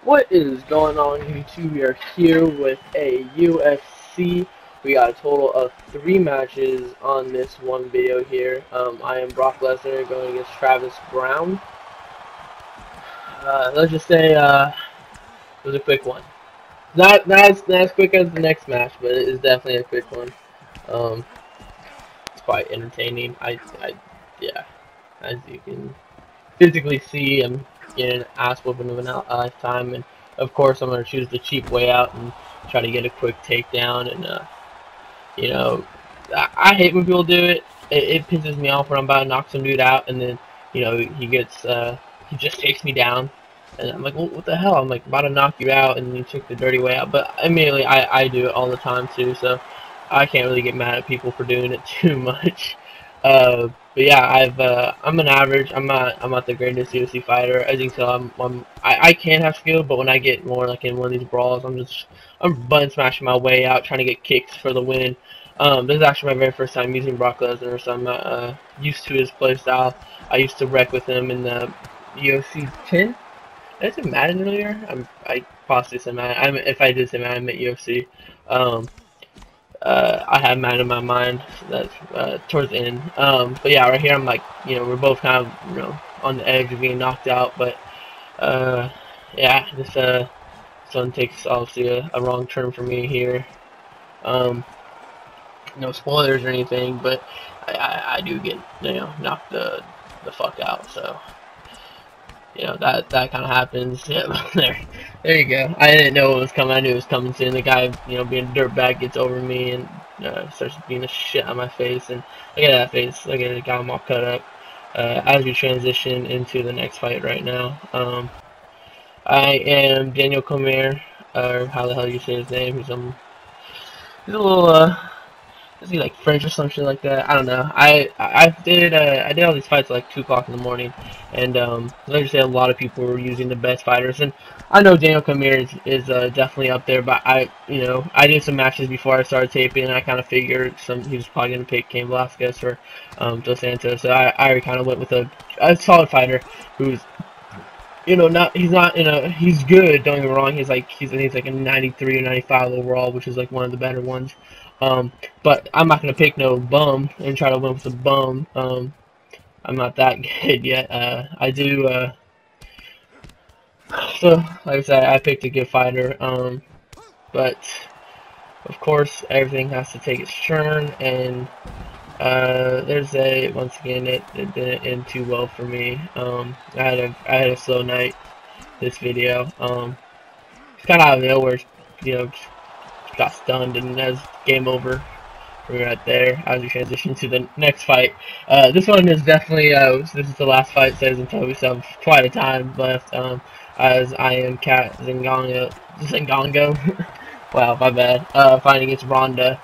What is going on, YouTube? We are here with a UFC. We got a total of 3 matches on this one video here. I am Brock Lesnar going against Travis Brown. Let's just say it was a quick one. Not as quick as the next match, but it is definitely a quick one. Um, it's quite entertaining. Yeah, as you can physically see, I'm getting an ass whooping of a lifetime, and of course I'm gonna choose the cheap way out and try to get a quick takedown. And you know, I hate when people do it. It pisses me off when I'm about to knock some dude out, and then he just takes me down, and I'm like, well, what the hell? I'm like about to knock you out, and you took the dirty way out. But immediately I do it all the time too, so I can't really get mad at people for doing it too much. But yeah, I'm an average. I'm not the greatest UFC fighter. I think so. I can have skill, but when I get more like in one of these brawls, I'm button smashing my way out, trying to get kicks for the win. This is actually my very first time using Brock Lesnar, so I'm not used to his playstyle. I used to wreck with him in the UFC 10. Did I say Madden earlier? I possibly said Madden. If I did say Madden, I meant UFC. Um, I had Madden in my mind. That's towards the end. But yeah, right here I'm like, we're both kind of, on the edge of getting knocked out. But yeah, this one takes obviously a wrong turn for me here. No spoilers or anything, but I do get knocked the fuck out. So that kind of happens. Yeah, there you go. I didn't know it was coming. I knew it was coming soon. The guy, being a dirtbag, gets over me and starts being a shit on my face. And look at that face. Look at it, got him all cut up. As we transition into the next fight right now, I am Daniel Comer, or how the hell you say his name. He's a little is he like French or some shit like that? I don't know. I did all these fights at like 2 o'clock in the morning, and let's just say a lot of people were using the best fighters, and I know Daniel Cormier is definitely up there, but I did some matches before I started taping, and I kind of figured he was probably gonna pick Cain Velasquez for Dos Santos, so I already kind of went with a solid fighter who's he's good, don't get me wrong. He's like a 93 or 95 overall, which is like one of the better ones. But I'm not gonna pick no bum and try to win with a bum. I'm not that good yet. I do. So like I said, I picked a good fighter. But of course, everything has to take its turn, and once again it didn't end too well for me. I had a slow night this video. It's kind of out of nowhere, just got stunned, and that's game over for me right there as we transition to the next fight. This one is definitely, this is the last fight, says until we still have quite a time left, as I am Cat Zingongo. Wow, my bad. Fighting against Ronda.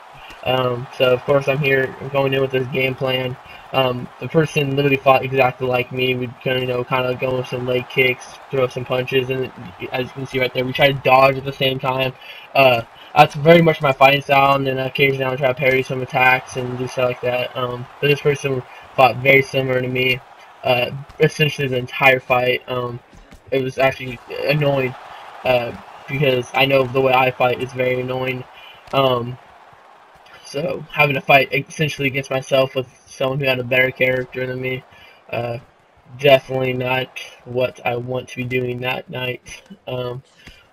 So of course I'm going in with this game plan. The person literally fought exactly like me. We'd kind of go with some leg kicks, throw some punches, and as you can see right there, we try to dodge at the same time. That's very much my fighting style, and then occasionally I'll try to parry some attacks and do stuff like that. But this person fought very similar to me, essentially the entire fight. It was actually annoying, because I know the way I fight is very annoying. So having to fight essentially against myself with someone who had a better character than me, definitely not what I want to be doing that night.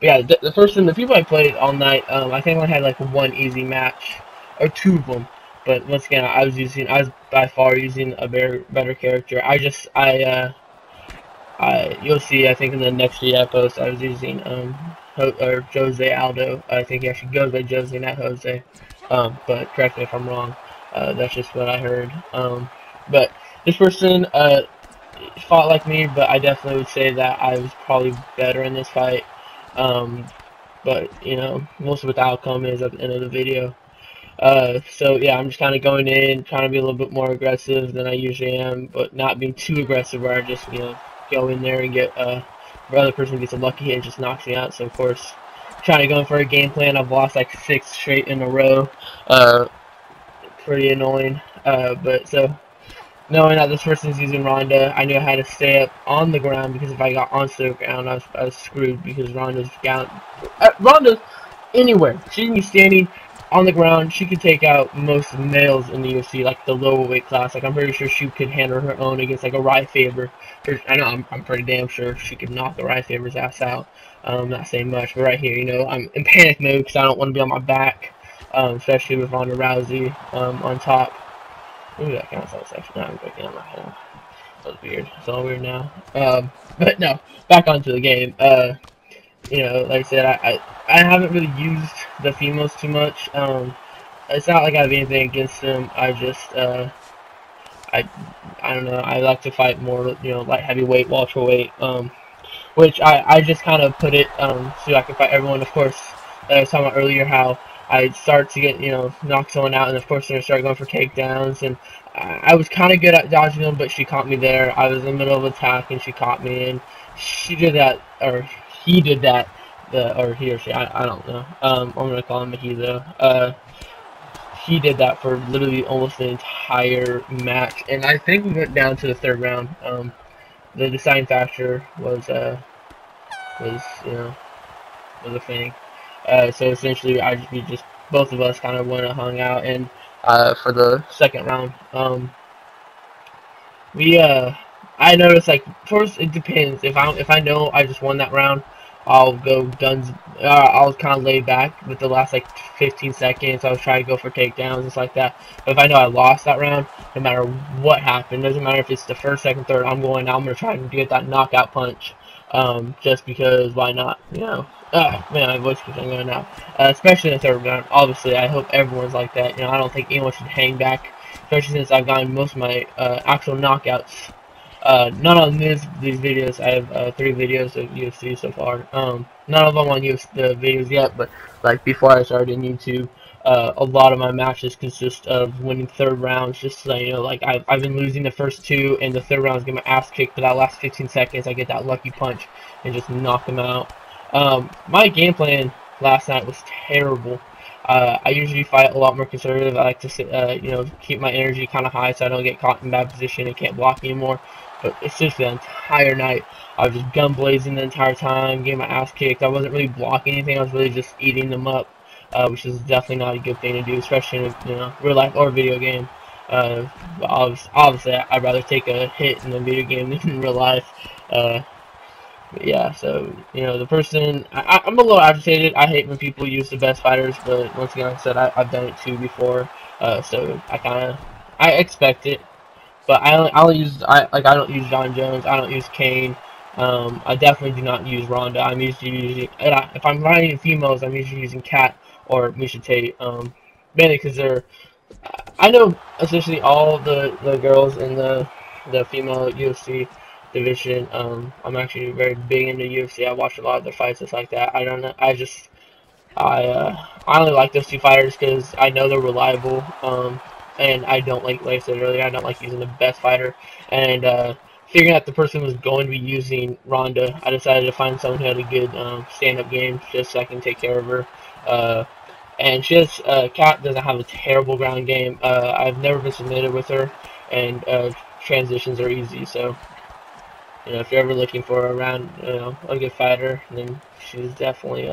But yeah, the people I played all night, I think I had like one easy match, or 2 of them. But once again, I was by far using a better character. You'll see, I think in the next video I post, I was using Jose Aldo. I think he actually goes by Jose, not Jose. But correct me if I'm wrong. That's just what I heard. But this person fought like me, but I definitely would say that I was probably better in this fight. But most of what the outcome is at the end of the video. So yeah, I'm just kind of going in, trying to be a little bit more aggressive than I usually am, but not being too aggressive where I just, go in there and get, the other person gets a lucky hit and just knocks me out. So of course, trying to go in for a game plan. I've lost like 6 straight in a row. Pretty annoying. But so knowing that this person's using Ronda, I knew I had to stay up on the ground because if I got onto the ground, I was screwed because Ronda's down. Ronda's anywhere. She can be standing on the ground. She could take out most males in the UFC, like the lower weight class. Like I'm pretty sure she could handle her own against like a Rye Faber. I know I'm pretty damn sure she could knock a Rye Faber's ass out. Not saying much, but right here, you know, I'm in panic mode because I don't want to be on my back, especially with Ronda Rousey on top. Ooh, that counts as actually. No, I'm breaking out my head. That was weird. It's all weird now. But no, back onto the game. You know, like I said, I haven't really used the females too much. It's not like I have anything against them. I just I don't know. I like to fight more, you know, light heavyweight, welterweight. Which I just kind of put it so I can fight everyone. Of course, I was talking about earlier how I start to get, you know, knock someone out, and of course I start going for takedowns, and I was kind of good at dodging them, but she caught me there. I was in the middle of attack, and she caught me, and she did that, or he did that, or he or she, I don't know. I'm gonna call him a he though. He did that for literally almost the entire match, and I think we went down to the third round. The deciding factor was you know, was a thing. So essentially, we just both of us kind of went and hung out, and for the second round, we I noticed like first it depends if I know I just won that round, I'll go guns. I'll kind of lay back with the last like 15 seconds. I'll try to go for takedowns and stuff like that. But if I know I lost that round, no matter what happened, doesn't matter if it's the first, second, third, I'm going out. I'm gonna try to get that knockout punch. Just because why not? You know. Man, my voice keeps going out. Especially in the third round. Obviously, I hope everyone's like that. You know, I don't think anyone should hang back, especially since I've gotten most of my actual knockouts. Not on these videos. I have 3 videos of UFC so far. None of them on UFC the videos yet, but like before I started in YouTube, a lot of my matches consist of winning third rounds. Just so you know, like I've been losing the first 2, and the third round is getting my ass kicked. For that last 15 seconds, I get that lucky punch and just knock them out. My game plan last night was terrible. I usually fight a lot more conservative. I like to you know, keep my energy kind of high so I don't get caught in bad position and can't block anymore. But it's just the entire night. I was just gun blazing the entire time, getting my ass kicked. I wasn't really blocking anything. I was really just eating them up, which is definitely not a good thing to do, especially in, you know, real life or video game. But obviously, I'd rather take a hit in the video game than in real life. But yeah, so, you know, the person, I'm a little agitated. I hate when people use the best fighters, but once again, like I said, I've done it too before, so I expect it. But I don't use John Jones. I don't use Kane. I definitely do not use Ronda. I'm usually using, if I'm riding females, I'm usually using Cat or Misha Tate. Mainly because I know essentially all the girls in the female UFC division. I'm actually very big into UFC. I watch a lot of their fights, just like that. I don't know. I only like those 2 fighters because I know they're reliable. And I don't like I said earlier, I don't like using the best fighter. And figuring out the person was going to be using Ronda, I decided to find someone who had a good stand-up game, just so I can take care of her. And Kat doesn't have a terrible ground game. I've never been submitted with her, and transitions are easy. So, you know, if you're ever looking for a good fighter, then she's definitely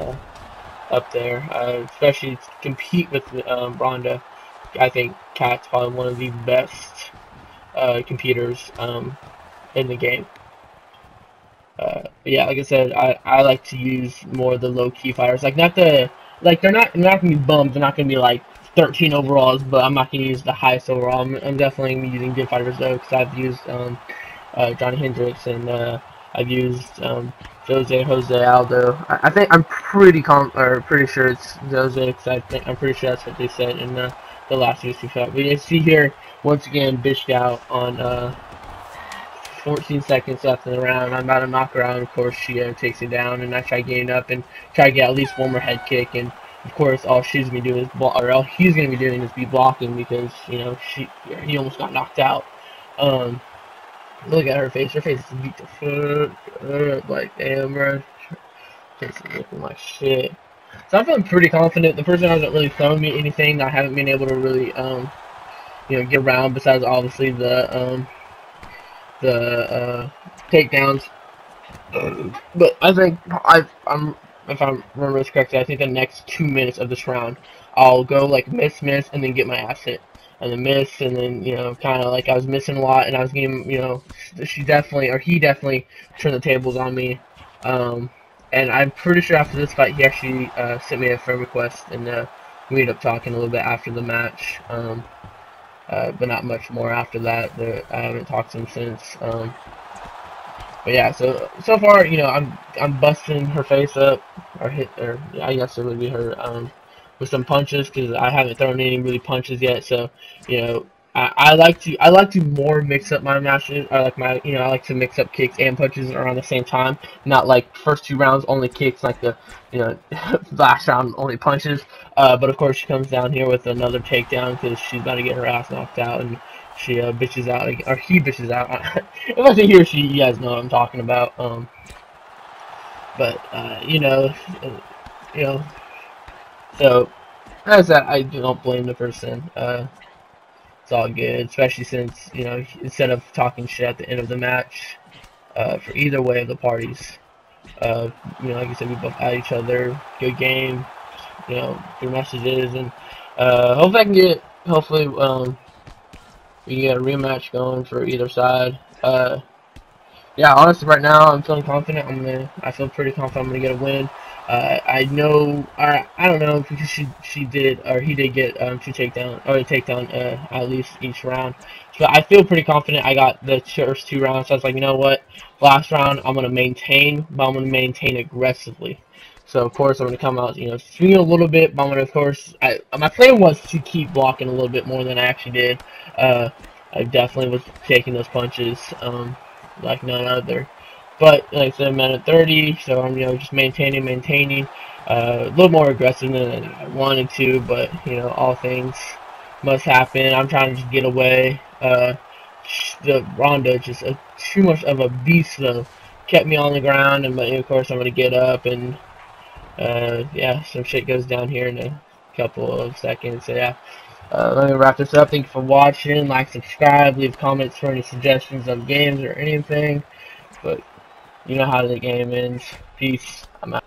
up there. Especially to compete with Ronda. I think Kat's probably one of the best competitors in the game. But yeah, like I said, I like to use more of the low key fighters. Like they're not gonna be bums. They're not gonna be like 13 overalls, but I'm not gonna use the highest overall. I'm definitely gonna be using good fighters though, because I've used Johnny Hendricks, and I've used Jose Aldo. I think I'm pretty sure it's Jose, because I'm pretty sure that's what they said in the last UFC fight. But you see here once again, bitched out on 14 seconds left in the round. I'm about to knock her out. Of course, she takes me down, and I try getting up and try to get at least one more head kick. And of course, all she's gonna be doing all he's gonna be doing is be blocking, because you know he almost got knocked out. Look at her face. Her face is beat the fuck up. Like, damn, bro. Face is looking like shit. So I'm feeling pretty confident. The person hasn't really thrown me anything. I haven't been able to really, get around. Besides, obviously the takedowns. But I think if I remember this correctly, I think the next 2 minutes of this round, I'll go like miss, and then get my ass hit, and then miss, and then kind of like I was missing a lot, and I was getting he definitely turned the tables on me, and I'm pretty sure after this fight he actually sent me a friend request, and we ended up talking a little bit after the match, but not much more after that. I haven't talked to him since. But yeah, so far, I'm busting her face up, or yeah, I guess it would be her, with some punches, because I haven't thrown any really punches yet. So, I like to more mix up my matches. I like to mix up kicks and punches around the same time, not like first 2 rounds only kicks, like the last round only punches. But of course she comes down here with another takedown because she's about to get her ass knocked out, and she bitches out, or he bitches out. If I say he or she, you guys know what I'm talking about. But so as that, I don't blame the person. It's all good, especially since instead of talking shit at the end of the match, for either way of the parties, like I said, we both at each other, good game, through messages, and hopefully we can get a rematch going for either side. Yeah, honestly, right now I'm feeling confident. I feel pretty confident I'm gonna get a win. I don't know, because he did get 2 takedown or a takedown at least each round. So I feel pretty confident I got the first 2 rounds. So I was like, you know what? Last round I'm gonna maintain, but I'm gonna maintain aggressively. So of course I'm gonna come out, swinging a little bit, but I'm gonna, of course, my plan was to keep blocking a little bit more than I actually did. I definitely was taking those punches. Like none other. But like I said, I'm at 30, so I'm just maintaining, a little more aggressive than I wanted to, but all things must happen. I'm trying to just get away. The Ronda just too much of a beast though, kept me on the ground, and but of course I'm gonna get up, and yeah, some shit goes down here in a couple of seconds. So yeah. Let me wrap this up. Thank you for watching. Like, subscribe, leave comments for any suggestions of games or anything. But you know how the game ends. Peace. I'm out.